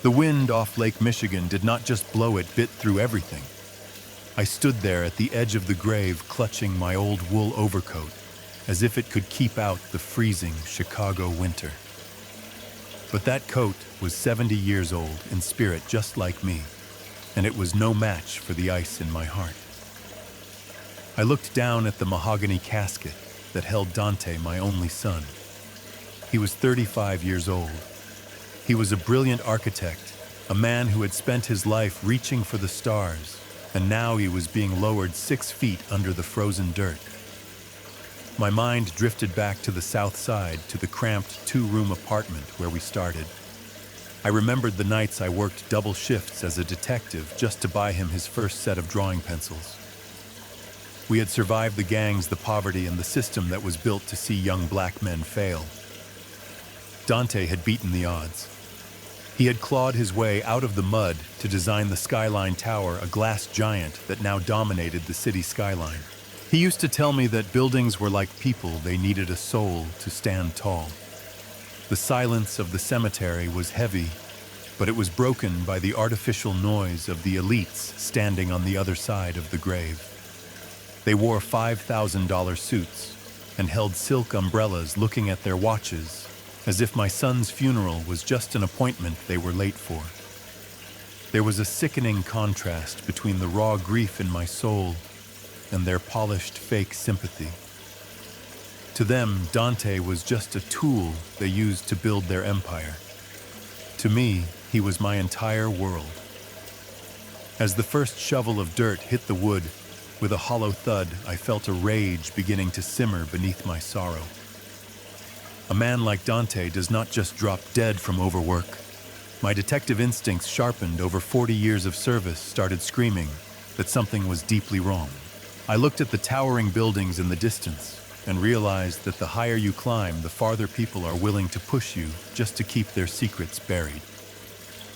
The wind off Lake Michigan did not just blow, it bit through everything. I stood there at the edge of the grave, clutching my old wool overcoat, as if it could keep out the freezing Chicago winter. But that coat was 70 years old in spirit, just like me, and it was no match for the ice in my heart. I looked down at the mahogany casket that held Dante, my only son. He was 35 years old. He was a brilliant architect, a man who had spent his life reaching for the stars, and now he was being lowered 6 feet under the frozen dirt. My mind drifted back to the south side, to the cramped 2-room apartment where we started. I remembered the nights I worked double shifts as a detective just to buy him his first set of drawing pencils. We had survived the gangs, the poverty, and the system that was built to see young black men fail. Dante had beaten the odds. He had clawed his way out of the mud to design the Skyline Tower, a glass giant that now dominated the city skyline. He used to tell me that buildings were like people; they needed a soul to stand tall. The silence of the cemetery was heavy, but it was broken by the artificial noise of the elites standing on the other side of the grave. They wore $5,000 suits and held silk umbrellas, looking at their watches, as if my son's funeral was just an appointment they were late for. There was a sickening contrast between the raw grief in my soul and their polished fake sympathy. To them, Dante was just a tool they used to build their empire. To me, he was my entire world. As the first shovel of dirt hit the wood, with a hollow thud, I felt a rage beginning to simmer beneath my sorrow. A man like Dante does not just drop dead from overwork. My detective instincts, sharpened over 40 years of service, started screaming that something was deeply wrong. I looked at the towering buildings in the distance and realized that the higher you climb, the farther people are willing to push you just to keep their secrets buried.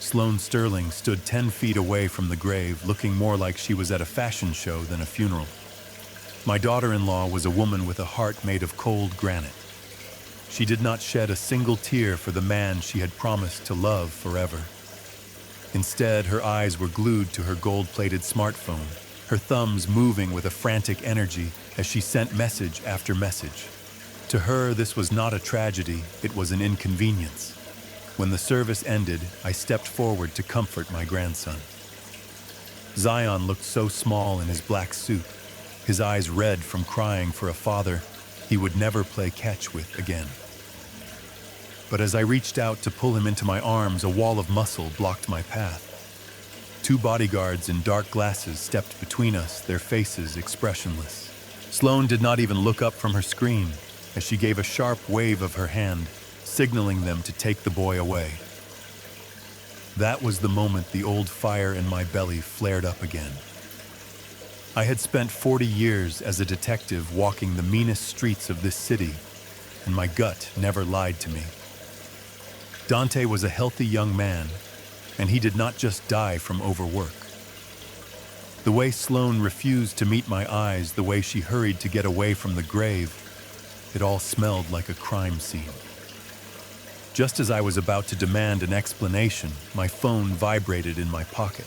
Sloane Sterling stood 10 feet away from the grave, looking more like she was at a fashion show than a funeral. My daughter-in-law was a woman with a heart made of cold granite. She did not shed a single tear for the man she had promised to love forever. Instead, her eyes were glued to her gold-plated smartphone, her thumbs moving with a frantic energy as she sent message after message. To her, this was not a tragedy, it was an inconvenience. When the service ended, I stepped forward to comfort my grandson. Zion looked so small in his black suit, his eyes red from crying for a father he would never play catch with again. But as I reached out to pull him into my arms, a wall of muscle blocked my path. 2 bodyguards in dark glasses stepped between us, their faces expressionless. Sloane did not even look up from her screen as she gave a sharp wave of her hand, signaling them to take the boy away. That was the moment the old fire in my belly flared up again. I had spent 40 years as a detective walking the meanest streets of this city, and my gut never lied to me. Dante was a healthy young man, and he did not just die from overwork. The way Sloane refused to meet my eyes, the way she hurried to get away from the grave, it all smelled like a crime scene. Just as I was about to demand an explanation, my phone vibrated in my pocket.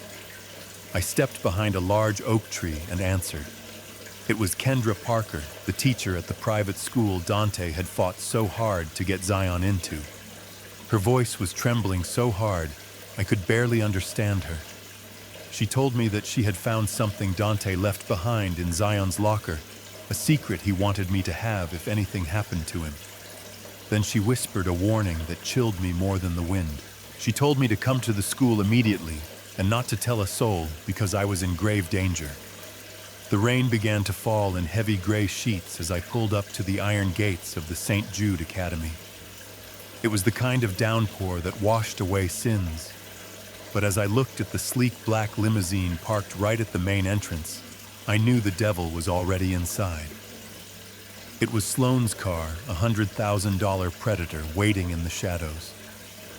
I stepped behind a large oak tree and answered. It was Kendra Parker, the teacher at the private school Dante had fought so hard to get Zion into. Her voice was trembling so hard, I could barely understand her. She told me that she had found something Dante left behind in Zion's locker, a secret he wanted me to have if anything happened to him. Then she whispered a warning that chilled me more than the wind. She told me to come to the school immediately and not to tell a soul because I was in grave danger. The rain began to fall in heavy gray sheets as I pulled up to the iron gates of the St. Jude Academy. It was the kind of downpour that washed away sins. But as I looked at the sleek black limousine parked right at the main entrance, I knew the devil was already inside. It was Sloane's car, a $100,000 Predator, waiting in the shadows.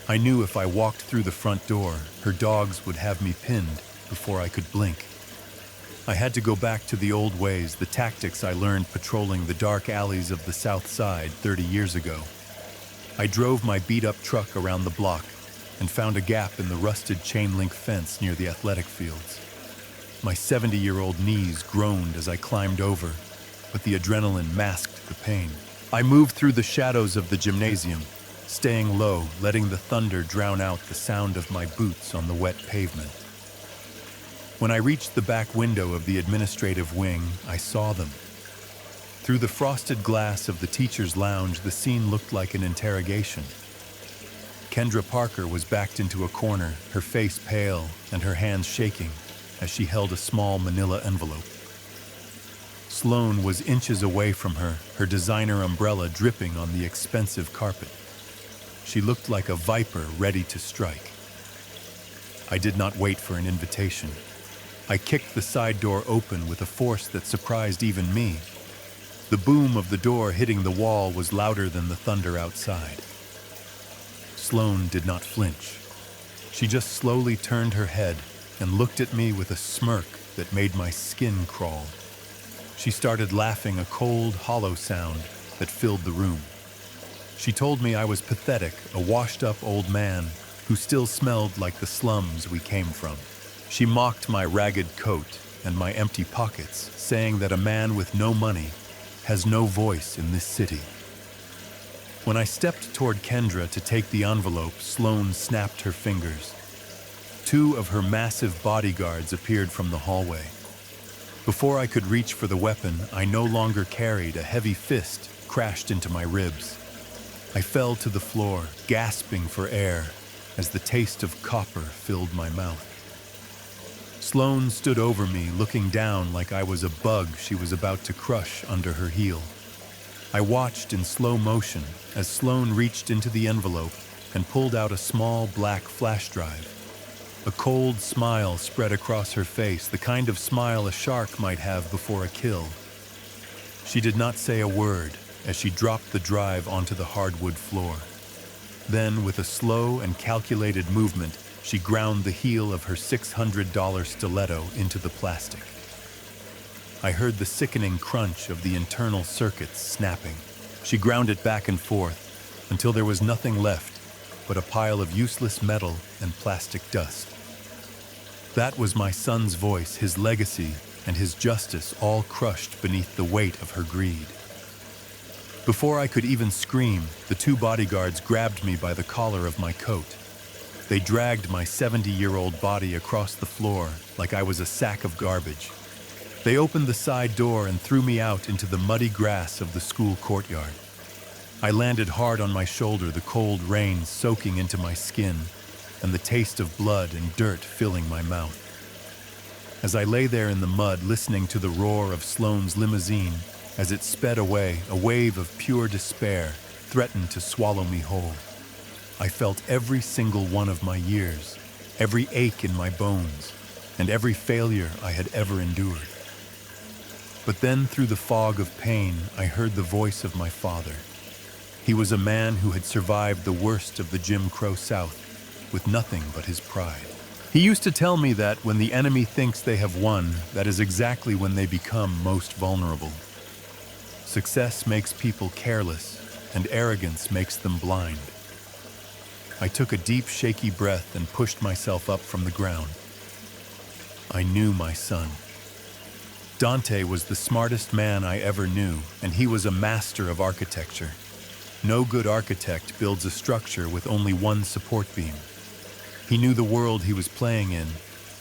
I knew if I walked through the front door, her dogs would have me pinned before I could blink. I had to go back to the old ways, the tactics I learned patrolling the dark alleys of the South Side 30 years ago. I drove my beat-up truck around the block, and found a gap in the rusted chain-link fence near the athletic fields. My 70-year-old knees groaned as I climbed over, but the adrenaline masked the pain. I moved through the shadows of the gymnasium, staying low, letting the thunder drown out the sound of my boots on the wet pavement. When I reached the back window of the administrative wing, I saw them. Through the frosted glass of the teacher's lounge, the scene looked like an interrogation. Kendra Parker was backed into a corner, her face pale and her hands shaking as she held a small manila envelope. Sloane was inches away from her, her designer umbrella dripping on the expensive carpet. She looked like a viper ready to strike. I did not wait for an invitation. I kicked the side door open with a force that surprised even me. The boom of the door hitting the wall was louder than the thunder outside. Sloane did not flinch. She just slowly turned her head and looked at me with a smirk that made my skin crawl. She started laughing, a cold, hollow sound that filled the room. She told me I was pathetic, a washed-up old man who still smelled like the slums we came from. She mocked my ragged coat and my empty pockets, saying that a man with no money has no voice in this city. When I stepped toward Kendra to take the envelope, Sloane snapped her fingers. Two of her massive bodyguards appeared from the hallway. Before I could reach for the weapon I no longer carried, a heavy fist crashed into my ribs. I fell to the floor, gasping for air as the taste of copper filled my mouth. Sloane stood over me, looking down like I was a bug she was about to crush under her heel. I watched in slow motion as Sloane reached into the envelope and pulled out a small black flash drive. A cold smile spread across her face, the kind of smile a shark might have before a kill. She did not say a word as she dropped the drive onto the hardwood floor. Then, with a slow and calculated movement, she ground the heel of her $600 stiletto into the plastic. I heard the sickening crunch of the internal circuits snapping. She ground it back and forth until there was nothing left but a pile of useless metal and plastic dust. That was my son's voice, his legacy, and his justice all crushed beneath the weight of her greed. Before I could even scream, the two bodyguards grabbed me by the collar of my coat. They dragged my 70-year-old body across the floor like I was a sack of garbage. They opened the side door and threw me out into the muddy grass of the school courtyard. I landed hard on my shoulder, the cold rain soaking into my skin and the taste of blood and dirt filling my mouth. As I lay there in the mud, listening to the roar of Sloane's limousine as it sped away, a wave of pure despair threatened to swallow me whole. I felt every single one of my years, every ache in my bones, and every failure I had ever endured. But then, through the fog of pain, I heard the voice of my father. He was a man who had survived the worst of the Jim Crow South with nothing but his pride. He used to tell me that when the enemy thinks they have won, that is exactly when they become most vulnerable. Success makes people careless, and arrogance makes them blind. I took a deep, shaky breath and pushed myself up from the ground. I knew my son. Dante was the smartest man I ever knew, and he was a master of architecture. No good architect builds a structure with only one support beam. He knew the world he was playing in,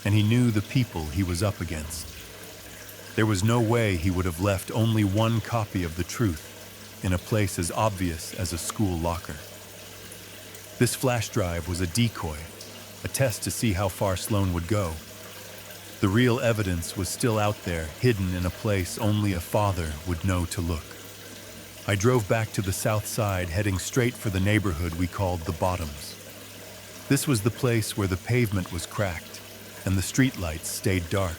and he knew the people he was up against. There was no way he would have left only one copy of the truth in a place as obvious as a school locker. This flash drive was a decoy, a test to see how far Sloane would go. The real evidence was still out there, hidden in a place only a father would know to look. I drove back to the south side, heading straight for the neighborhood we called the Bottoms. This was the place where the pavement was cracked and the streetlights stayed dark,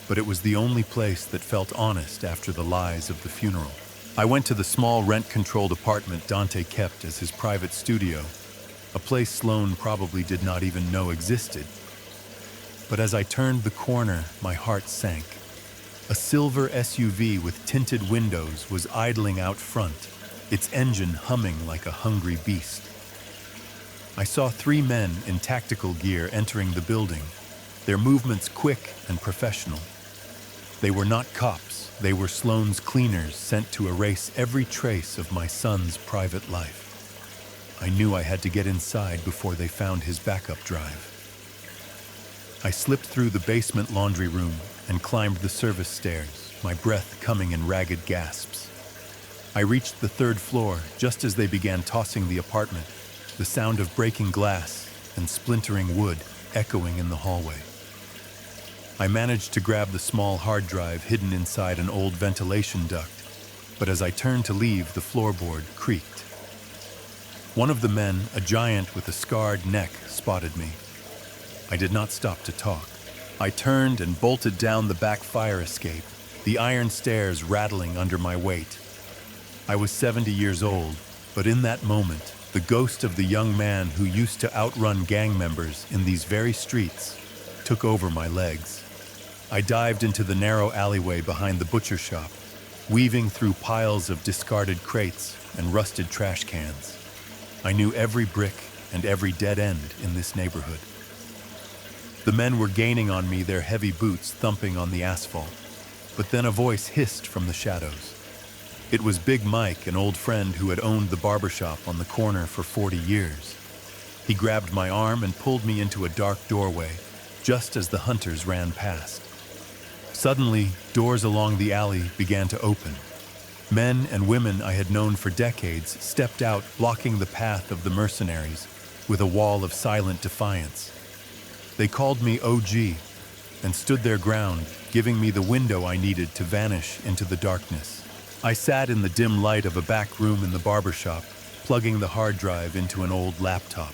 but it was the only place that felt honest after the lies of the funeral. I went to the small rent-controlled apartment Dante kept as his private studio, a place Sloane probably did not even know existed. But as I turned the corner, my heart sank. A silver SUV with tinted windows was idling out front, its engine humming like a hungry beast. I saw 3 men in tactical gear entering the building, their movements quick and professional. They were not cops, they were Sloane's cleaners sent to erase every trace of my son's private life. I knew I had to get inside before they found his backup drive. I slipped through the basement laundry room and climbed the service stairs, my breath coming in ragged gasps. I reached the 3rd floor just as they began tossing the apartment, the sound of breaking glass and splintering wood echoing in the hallway. I managed to grab the small hard drive hidden inside an old ventilation duct, but as I turned to leave, the floorboard creaked. One of the men, a giant with a scarred neck, spotted me. I did not stop to talk. I turned and bolted down the back fire escape, the iron stairs rattling under my weight. I was 70 years old, but in that moment, the ghost of the young man who used to outrun gang members in these very streets took over my legs. I dived into the narrow alleyway behind the butcher shop, weaving through piles of discarded crates and rusted trash cans. I knew every brick and every dead end in this neighborhood. The men were gaining on me, their heavy boots thumping on the asphalt. But then a voice hissed from the shadows. It was Big Mike, an old friend who had owned the barbershop on the corner for 40 years. He grabbed my arm and pulled me into a dark doorway, just as the hunters ran past. Suddenly, doors along the alley began to open. Men and women I had known for decades stepped out, blocking the path of the mercenaries with a wall of silent defiance. They called me OG and stood their ground, giving me the window I needed to vanish into the darkness. I sat in the dim light of a back room in the barbershop, plugging the hard drive into an old laptop.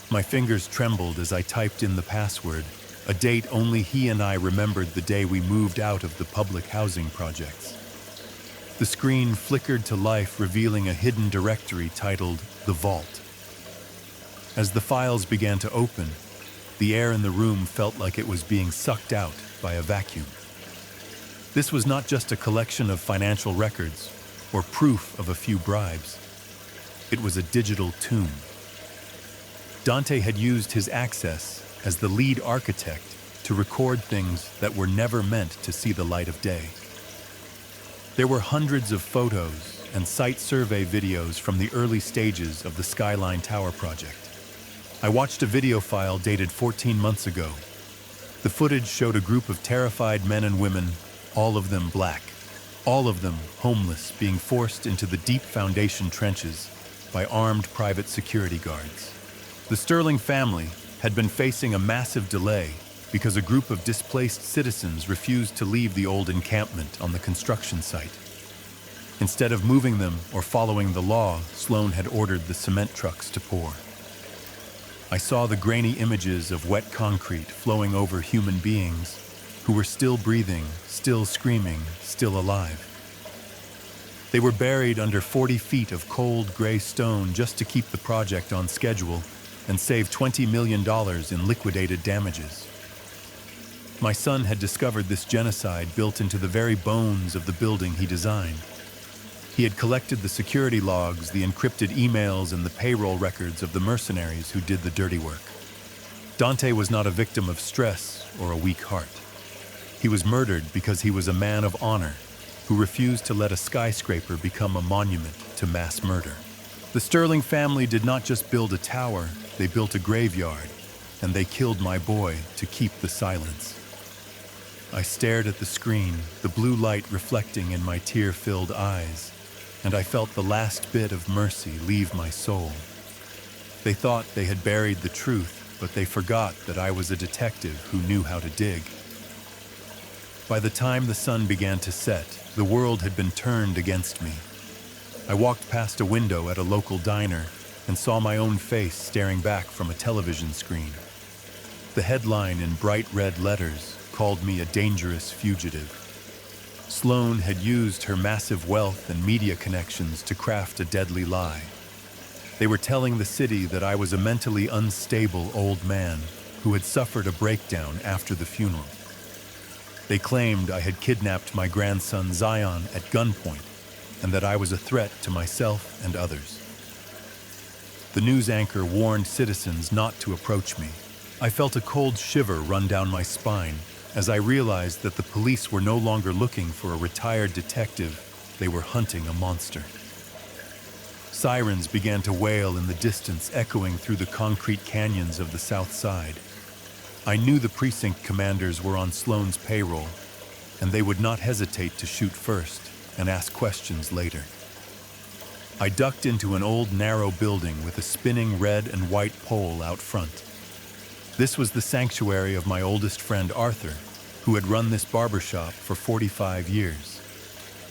My fingers trembled as I typed in the password, a date only he and I remembered, the day we moved out of the public housing projects. The screen flickered to life, revealing a hidden directory titled The Vault. As the files began to open, the air in the room felt like it was being sucked out by a vacuum. This was not just a collection of financial records or proof of a few bribes. It was a digital tomb. Dante had used his access as the lead architect to record things that were never meant to see the light of day. There were hundreds of photos and site survey videos from the early stages of the Skyline Tower project. I watched a video file dated 14 months ago. The footage showed a group of terrified men and women, all of them black, all of them homeless, being forced into the deep foundation trenches by armed private security guards. The Sterling family had been facing a massive delay because a group of displaced citizens refused to leave the old encampment on the construction site. Instead of moving them or following the law, Sloane had ordered the cement trucks to pour. I saw the grainy images of wet concrete flowing over human beings who were still breathing, still screaming, still alive. They were buried under 40 feet of cold gray stone just to keep the project on schedule and save $20 million in liquidated damages. My son had discovered this genocide built into the very bones of the building he designed. He had collected the security logs, the encrypted emails, and the payroll records of the mercenaries who did the dirty work. Dante was not a victim of stress or a weak heart. He was murdered because he was a man of honor who refused to let a skyscraper become a monument to mass murder. The Sterling family did not just build a tower, they built a graveyard, and they killed my boy to keep the silence. I stared at the screen, the blue light reflecting in my tear-filled eyes, and I felt the last bit of mercy leave my soul. They thought they had buried the truth, but they forgot that I was a detective who knew how to dig. By the time the sun began to set, the world had been turned against me. I walked past a window at a local diner and saw my own face staring back from a television screen. The headline in bright red letters called me a dangerous fugitive. Sloane had used her massive wealth and media connections to craft a deadly lie. They were telling the city that I was a mentally unstable old man who had suffered a breakdown after the funeral. They claimed I had kidnapped my grandson Zion at gunpoint and that I was a threat to myself and others. The news anchor warned citizens not to approach me. I felt a cold shiver run down my spine as I realized that the police were no longer looking for a retired detective, they were hunting a monster. Sirens began to wail in the distance, echoing through the concrete canyons of the south side. I knew the precinct commanders were on Sloane's payroll, and they would not hesitate to shoot first and ask questions later. I ducked into an old, narrow building with a spinning red and white pole out front. This was the sanctuary of my oldest friend Arthur, who had run this barbershop for 45 years.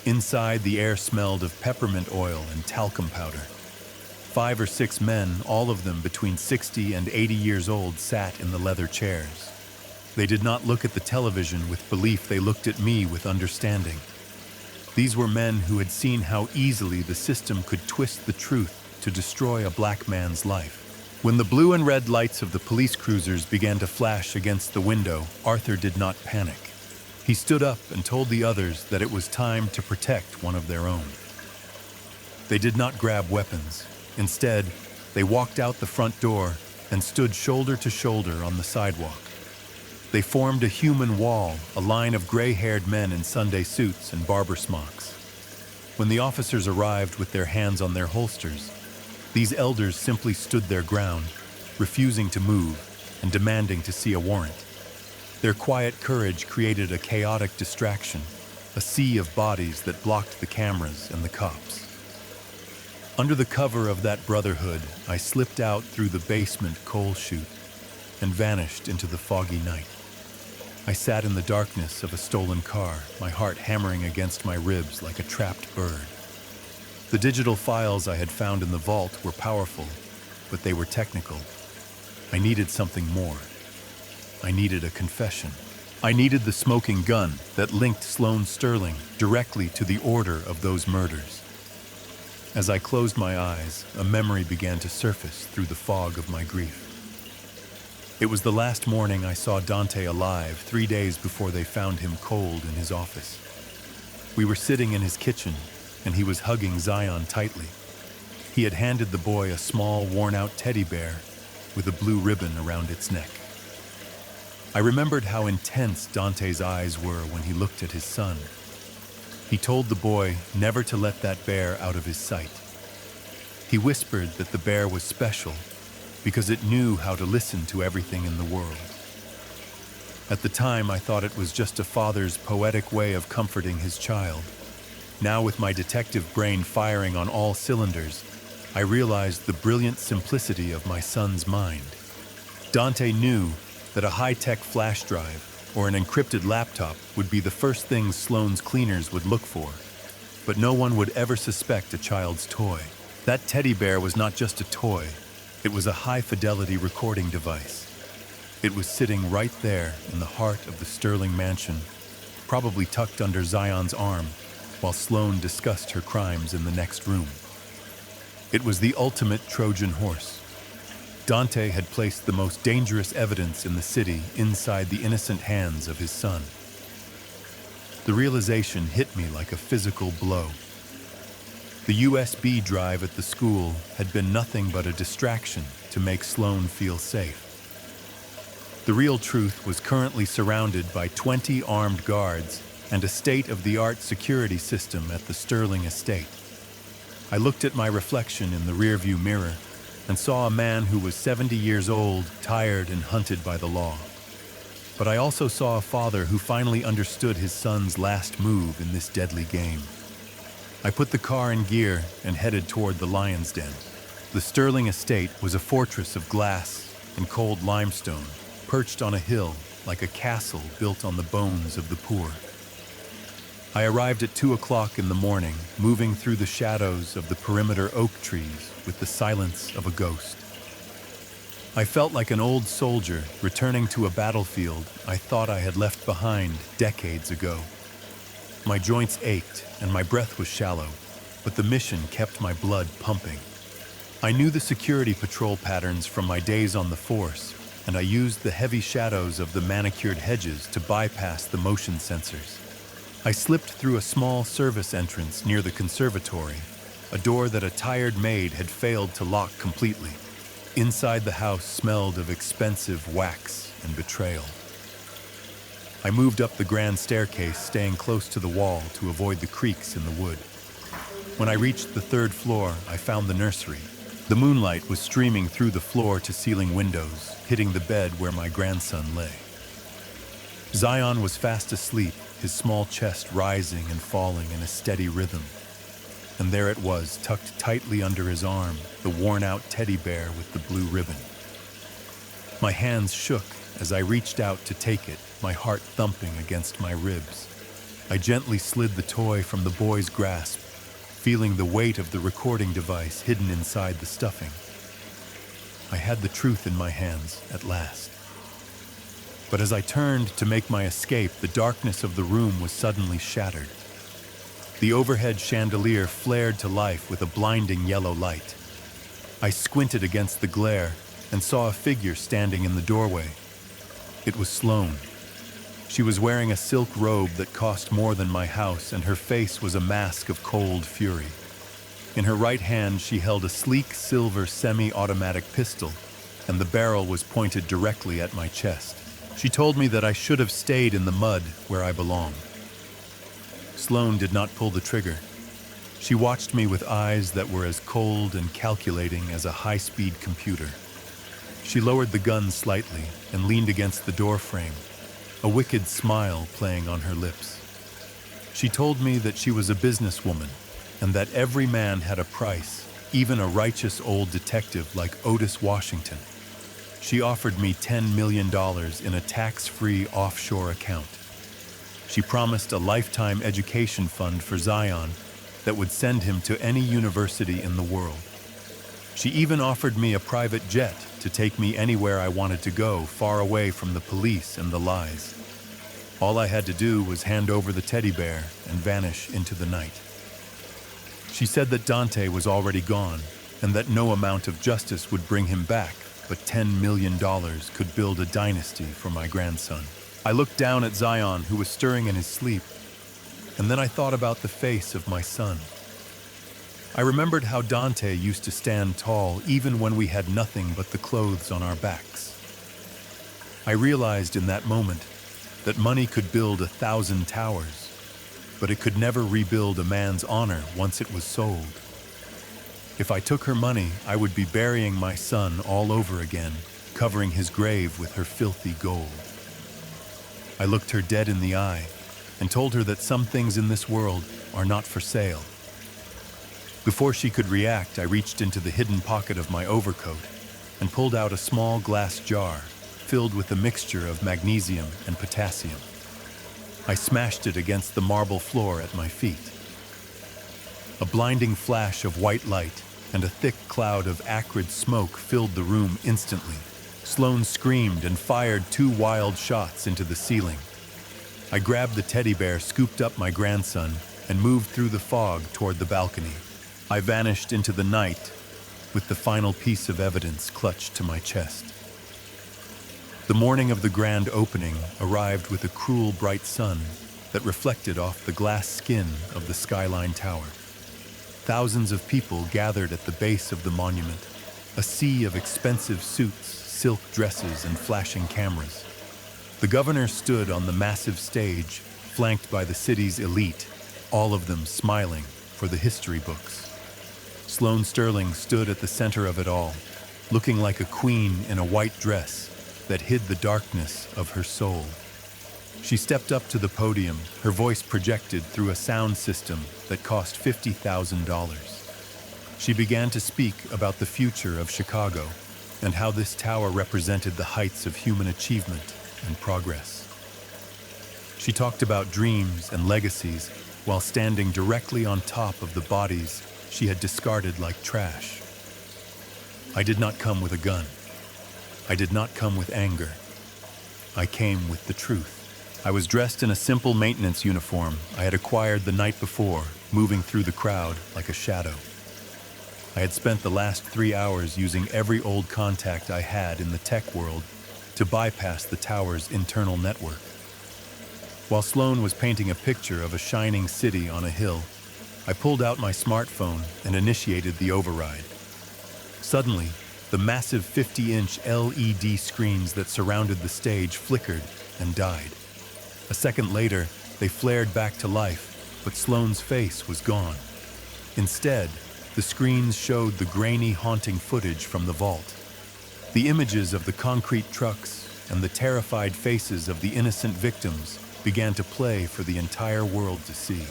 Inside, the air smelled of peppermint oil and talcum powder. 5 or 6 men, all of them between 60 and 80 years old, sat in the leather chairs. They did not look at the television with belief, they looked at me with understanding. These were men who had seen how easily the system could twist the truth to destroy a black man's life. When the blue and red lights of the police cruisers began to flash against the window, Arthur did not panic. He stood up and told the others that it was time to protect one of their own. They did not grab weapons. Instead, they walked out the front door and stood shoulder to shoulder on the sidewalk. They formed a human wall, a line of gray-haired men in Sunday suits and barber smocks. When the officers arrived with their hands on their holsters, these elders simply stood their ground, refusing to move and demanding to see a warrant. Their quiet courage created a chaotic distraction, a sea of bodies that blocked the cameras and the cops. Under the cover of that brotherhood, I slipped out through the basement coal chute and vanished into the foggy night. I sat in the darkness of a stolen car, my heart hammering against my ribs like a trapped bird. The digital files I had found in the vault were powerful, but they were technical. I needed something more. I needed a confession. I needed the smoking gun that linked Sloane Sterling directly to the order of those murders. As I closed my eyes, a memory began to surface through the fog of my grief. It was the last morning I saw Dante alive, 3 days before they found him cold in his office. We were sitting in his kitchen, and he was hugging Zion tightly. He had handed the boy a small, worn-out teddy bear with a blue ribbon around its neck. I remembered how intense Dante's eyes were when he looked at his son. He told the boy never to let that bear out of his sight. He whispered that the bear was special because it knew how to listen to everything in the world. At the time, I thought it was just a father's poetic way of comforting his child. Now, with my detective brain firing on all cylinders, I realized the brilliant simplicity of my son's mind. Dante knew that a high-tech flash drive or an encrypted laptop would be the first things Sloane's cleaners would look for, but no one would ever suspect a child's toy. That teddy bear was not just a toy, it was a high-fidelity recording device. It was sitting right there in the heart of the Sterling mansion, probably tucked under Zion's arm, while Sloane discussed her crimes in the next room. It was the ultimate Trojan horse. Dante had placed the most dangerous evidence in the city inside the innocent hands of his son. The realization hit me like a physical blow. The USB drive at the school had been nothing but a distraction to make Sloane feel safe. The real truth was currently surrounded by 20 armed guards and a state-of-the-art security system at the Sterling estate. I looked at my reflection in the rearview mirror and saw a man who was 70 years old, tired and hunted by the law. But I also saw a father who finally understood his son's last move in this deadly game. I put the car in gear and headed toward the lion's den. The Sterling estate was a fortress of glass and cold limestone, perched on a hill like a castle built on the bones of the poor. I arrived at 2 o'clock in the morning, moving through the shadows of the perimeter oak trees with the silence of a ghost. I felt like an old soldier returning to a battlefield I thought I had left behind decades ago. My joints ached and my breath was shallow, but the mission kept my blood pumping. I knew the security patrol patterns from my days on the force, and I used the heavy shadows of the manicured hedges to bypass the motion sensors. I slipped through a small service entrance near the conservatory a door that a tired maid had failed to lock completely. Inside the house smelled of expensive wax and betrayal. I moved up the grand staircase, staying close to the wall to avoid the creaks in the wood. When I reached the third floor, I found the nursery. The moonlight was streaming through the floor-to-ceiling windows, hitting the bed where my grandson lay. Zion was fast asleep, his small chest rising and falling in a steady rhythm. And there it was, tucked tightly under his arm, the worn-out teddy bear with the blue ribbon. My hands shook as I reached out to take it, my heart thumping against my ribs. I gently slid the toy from the boy's grasp, feeling the weight of the recording device hidden inside the stuffing. I had the truth in my hands at last. But as I turned to make my escape, the darkness of the room was suddenly shattered. The overhead chandelier flared to life with a blinding yellow light. I squinted against the glare and saw a figure standing in the doorway. It was Sloane. She was wearing a silk robe that cost more than my house, and her face was a mask of cold fury. In her right hand, she held a sleek silver semi-automatic pistol, and the barrel was pointed directly at my chest. She told me that I should have stayed in the mud where I belonged. Sloane did not pull the trigger. She watched me with eyes that were as cold and calculating as a high-speed computer. She lowered the gun slightly and leaned against the door frame, a wicked smile playing on her lips. She told me that she was a businesswoman and that every man had a price, even a righteous old detective like Otis Washington. She offered me $10 million in a tax-free offshore account. She promised a lifetime education fund for Zion that would send him to any university in the world. She even offered me a private jet to take me anywhere I wanted to go, far away from the police and the lies. All I had to do was hand over the teddy bear and vanish into the night. She said that Dante was already gone and that no amount of justice would bring him back, but $10 million could build a dynasty for my grandson. I looked down at Zion, who was stirring in his sleep, and then I thought about the face of my son. I remembered how Dante used to stand tall even when we had nothing but the clothes on our backs. I realized in that moment that money could build 1,000 towers, but it could never rebuild a man's honor once it was sold. If I took her money, I would be burying my son all over again, covering his grave with her filthy gold. I looked her dead in the eye and told her that some things in this world are not for sale. Before she could react, I reached into the hidden pocket of my overcoat and pulled out a small glass jar filled with a mixture of magnesium and potassium. I smashed it against the marble floor at my feet. A blinding flash of white light and a thick cloud of acrid smoke filled the room instantly. Sloane screamed and fired 2 wild shots into the ceiling. I grabbed the teddy bear, scooped up my grandson, and moved through the fog toward the balcony. I vanished into the night with the final piece of evidence clutched to my chest. The morning of the grand opening arrived with a cruel bright sun that reflected off the glass skin of the Skyline Tower. Thousands of people gathered at the base of the monument, a sea of expensive suits, silk dresses, and flashing cameras. The governor stood on the massive stage, flanked by the city's elite, all of them smiling for the history books. Sloane Sterling stood at the center of it all, looking like a queen in a white dress that hid the darkness of her soul. She stepped up to the podium, her voice projected through a sound system that cost $50,000. She began to speak about the future of Chicago and how this tower represented the heights of human achievement and progress. She talked about dreams and legacies while standing directly on top of the bodies she had discarded like trash. I did not come with a gun. I did not come with anger. I came with the truth. I was dressed in a simple maintenance uniform I had acquired the night before, moving through the crowd like a shadow. I had spent the last 3 hours using every old contact I had in the tech world to bypass the tower's internal network. While Sloane was painting a picture of a shining city on a hill, I pulled out my smartphone and initiated the override. Suddenly, the massive 50-inch LED screens that surrounded the stage flickered and died. A second later, they flared back to life, but Sloane's face was gone. Instead, the screens showed the grainy, haunting footage from the vault. The images of the concrete trucks and the terrified faces of the innocent victims began to play for the entire world to see.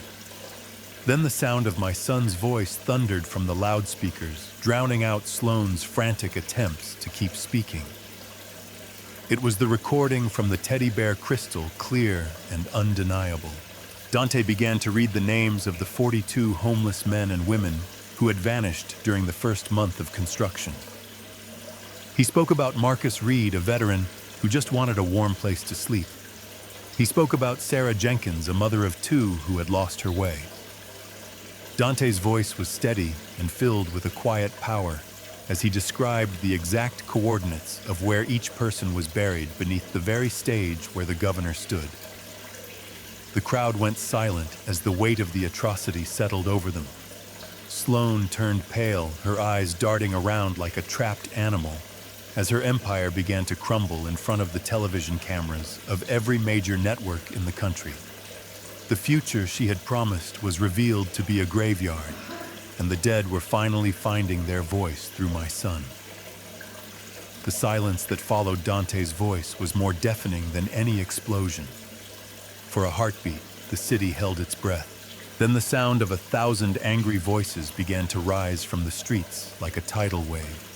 Then the sound of my son's voice thundered from the loudspeakers, drowning out Sloane's frantic attempts to keep speaking. It was the recording from the teddy bear crystal, clear and undeniable. Dante began to read the names of the 42 homeless men and women who had vanished during the first month of construction. He spoke about Marcus Reed, a veteran who just wanted a warm place to sleep. He spoke about Sarah Jenkins, a mother of 2 who had lost her way. Dante's voice was steady and filled with a quiet power as he described the exact coordinates of where each person was buried beneath the very stage where the governor stood. The crowd went silent as the weight of the atrocity settled over them. Sloane turned pale, her eyes darting around like a trapped animal, as her empire began to crumble in front of the television cameras of every major network in the country. The future she had promised was revealed to be a graveyard, and the dead were finally finding their voice through my son. The silence that followed Dante's voice was more deafening than any explosion. For a heartbeat, the city held its breath. Then the sound of 1,000 angry voices began to rise from the streets like a tidal wave.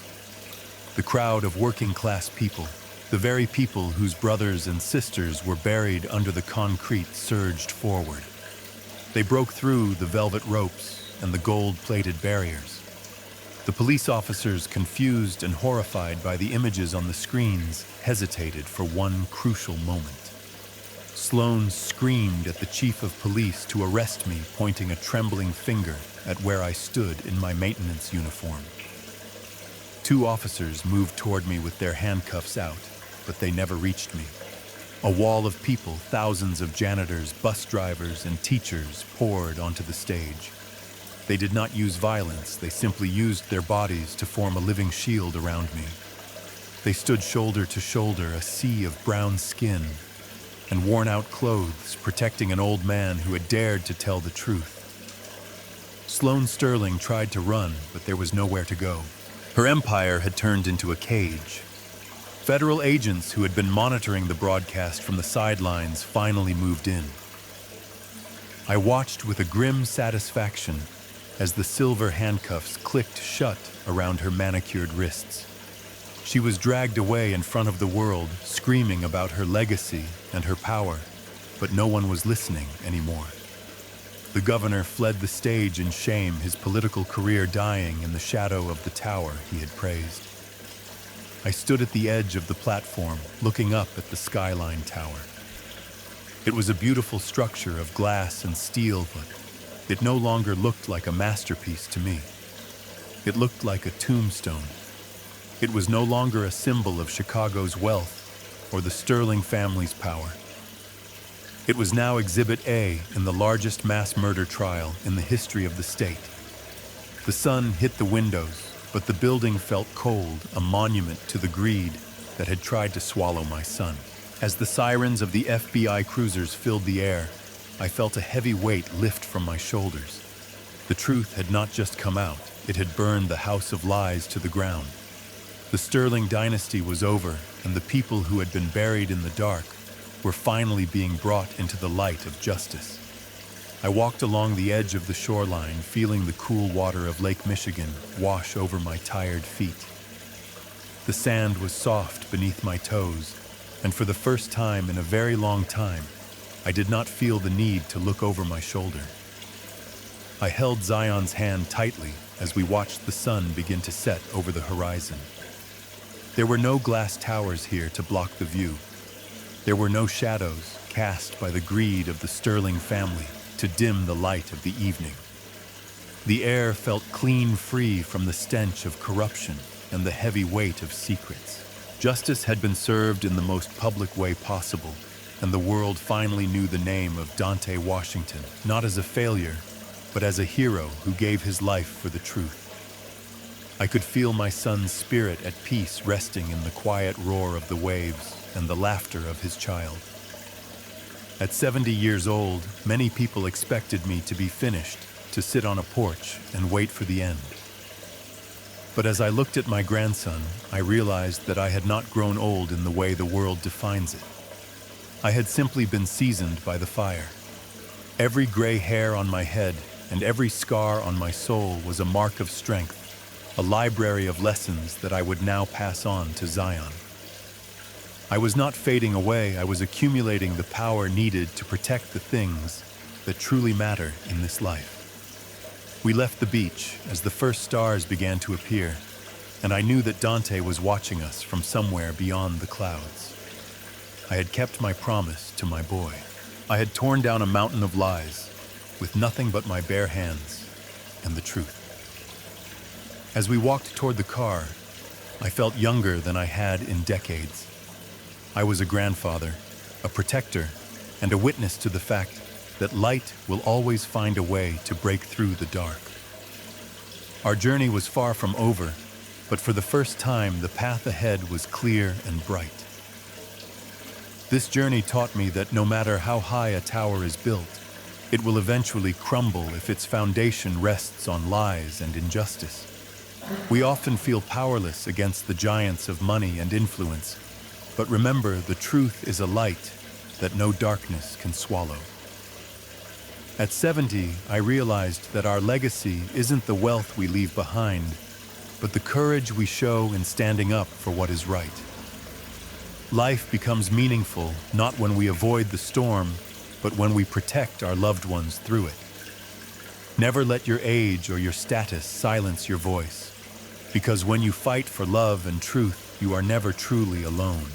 The crowd of working-class people, the very people whose brothers and sisters were buried under the concrete, surged forward. They broke through the velvet ropes and the gold-plated barriers. The police officers, confused and horrified by the images on the screens, hesitated for one crucial moment. Sloane screamed at the chief of police to arrest me, pointing a trembling finger at where I stood in my maintenance uniform. 2 officers moved toward me with their handcuffs out, but they never reached me. A wall of people, thousands of janitors, bus drivers, and teachers poured onto the stage. They did not use violence, they simply used their bodies to form a living shield around me. They stood shoulder to shoulder, a sea of brown skin and worn-out clothes, protecting an old man who had dared to tell the truth. Sloane Sterling tried to run, but there was nowhere to go. Her empire had turned into a cage. Federal agents who had been monitoring the broadcast from the sidelines finally moved in. I watched with a grim satisfaction as the silver handcuffs clicked shut around her manicured wrists. She was dragged away in front of the world, screaming about her legacy and her power, but no one was listening anymore. The governor fled the stage in shame, his political career dying in the shadow of the tower he had praised. I stood at the edge of the platform, looking up at the Skyline Tower. It was a beautiful structure of glass and steel, but it no longer looked like a masterpiece to me. It looked like a tombstone. It was no longer a symbol of Chicago's wealth or the Sterling family's power. It was now Exhibit A in the largest mass murder trial in the history of the state. The sun hit the windows, but the building felt cold, a monument to the greed that had tried to swallow my son. As the sirens of the FBI cruisers filled the air, I felt a heavy weight lift from my shoulders. The truth had not just come out, it had burned the house of lies to the ground. The Sterling dynasty was over, and the people who had been buried in the dark were finally being brought into the light of justice. I walked along the edge of the shoreline, feeling the cool water of Lake Michigan wash over my tired feet. The sand was soft beneath my toes, and for the first time in a very long time, I did not feel the need to look over my shoulder. I held Zion's hand tightly as we watched the sun begin to set over the horizon. There were no glass towers here to block the view. There were no shadows cast by the greed of the Sterling family to dim the light of the evening. The air felt clean, free from the stench of corruption and the heavy weight of secrets. Justice had been served in the most public way possible, and the world finally knew the name of Dante Washington, not as a failure, but as a hero who gave his life for the truth. I could feel my son's spirit at peace resting in the quiet roar of the waves and the laughter of his child. At 70 years old, many people expected me to be finished, to sit on a porch and wait for the end. But as I looked at my grandson, I realized that I had not grown old in the way the world defines it. I had simply been seasoned by the fire. Every gray hair on my head and every scar on my soul was a mark of strength, a library of lessons that I would now pass on to Zion. I was not fading away, I was accumulating the power needed to protect the things that truly matter in this life. We left the beach as the first stars began to appear, and I knew that Dante was watching us from somewhere beyond the clouds. I had kept my promise to my boy. I had torn down a mountain of lies with nothing but my bare hands and the truth. As we walked toward the car, I felt younger than I had in decades. I was a grandfather, a protector, and a witness to the fact that light will always find a way to break through the dark. Our journey was far from over, but for the first time the path ahead was clear and bright. This journey taught me that no matter how high a tower is built, it will eventually crumble if its foundation rests on lies and injustice. We often feel powerless against the giants of money and influence, but remember, the truth is a light that no darkness can swallow. At 70, I realized that our legacy isn't the wealth we leave behind, but the courage we show in standing up for what is right. Life becomes meaningful not when we avoid the storm, but when we protect our loved ones through it. Never let your age or your status silence your voice, because when you fight for love and truth, you are never truly alone.